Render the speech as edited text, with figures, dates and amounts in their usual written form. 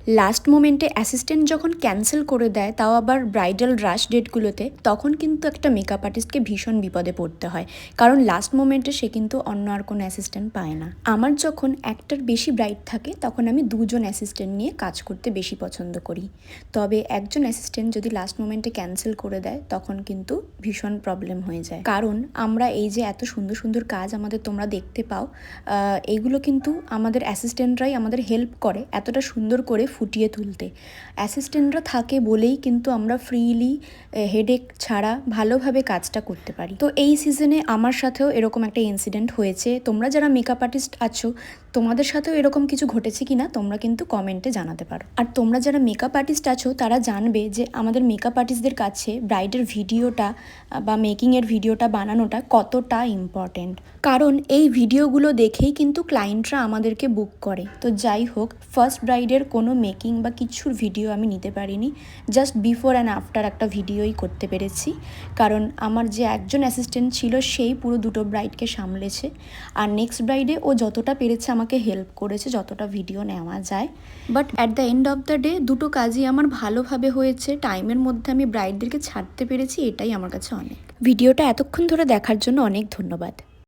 Last মোমেন্টে assistant যখন cancel করে দেয়, তাও আবার ব্রাইডাল রাশ ডেটগুলোতে, তখন কিন্তু একটা মেকআপ আর্টিস্টকে ভীষণ বিপদে পড়তে হয়, কারণ লাস্ট মোমেন্টে সে কিন্তু অন্য আর কোনো অ্যাসিস্ট্যান্ট পায় না। আমার যখন একটার বেশি ব্রাইড থাকে তখন আমি দুজন অ্যাসিস্ট্যান্ট নিয়ে কাজ করতে বেশি পছন্দ করি। তবে একজন অ্যাসিস্ট্যান্ট যদি লাস্ট মোমেন্টে ক্যান্সেল করে দেয় তখন কিন্তু ভীষণ প্রবলেম হয়ে যায়, কারণ আমরা এই যে এত সুন্দর সুন্দর কাজ আমাদের তোমরা দেখতে পাও, এইগুলো কিন্তু আমাদের অ্যাসিস্ট্যান্টরাই আমাদের হেল্প করে এতটা সুন্দর করে ফুটিয়ে তুলতে। অ্যাসিস্ট্যান্টরা থাকে বলেই কিন্তু আমরা ফ্রিলি হেডেক ছাড়া ভালোভাবে কাজটা করতে পারি। তো এই সিজনে আমার সাথেও এরকম একটা ইনসিডেন্ট হয়েছে। তোমরা যারা মেকআপ আর্টিস্ট আছো, তোমাদের সাথেও এরকম কিছু ঘটেছে কিনা তোমরা কিন্তু কমেন্টে জানাতে পারো। আর তোমরা যারা মেকআপ আর্টিস্ট আছো তারা জানবে যে আমাদের মেকআপ আর্টিস্টদের কাছে ব্রাইডের ভিডিওটা বা মেকিংয়ের ভিডিওটা বানানোটা কতটা ইম্পর্টেন্ট, কারণ এই ভিডিওগুলো দেখেই কিন্তু ক্লায়েন্টরা আমাদেরকে বুক করে। তো যাই হোক, ফার্স্ট ব্রাইডের কোনো মেকিং বা কিছুর ভিডিও আমি নিতে পারিনি, জাস্ট বিফোর অ্যান্ড আফটার একটা ভিডিওই করতে পেরেছি, কারণ আমার যে একজন অ্যাসিস্ট্যান্ট ছিল সেই পুরো দুটো ব্রাইডকে সামলেছে, আর নেক্সট ব্রাইডে ও যতটা পেরেছে আমাকে হেল্প করেছে যতটা ভিডিও নেওয়া যায়। But at the end of the day দুটো কাজই আমার ভালোভাবে হয়েছে, টাইমের মধ্যে আমি ব্রাইডদেরকে ছাড়তে পেরেছি, এটাই আমার কাছে অনেক। ভিডিওটা এতক্ষণ ধরে দেখার জন্য অনেক ধন্যবাদ।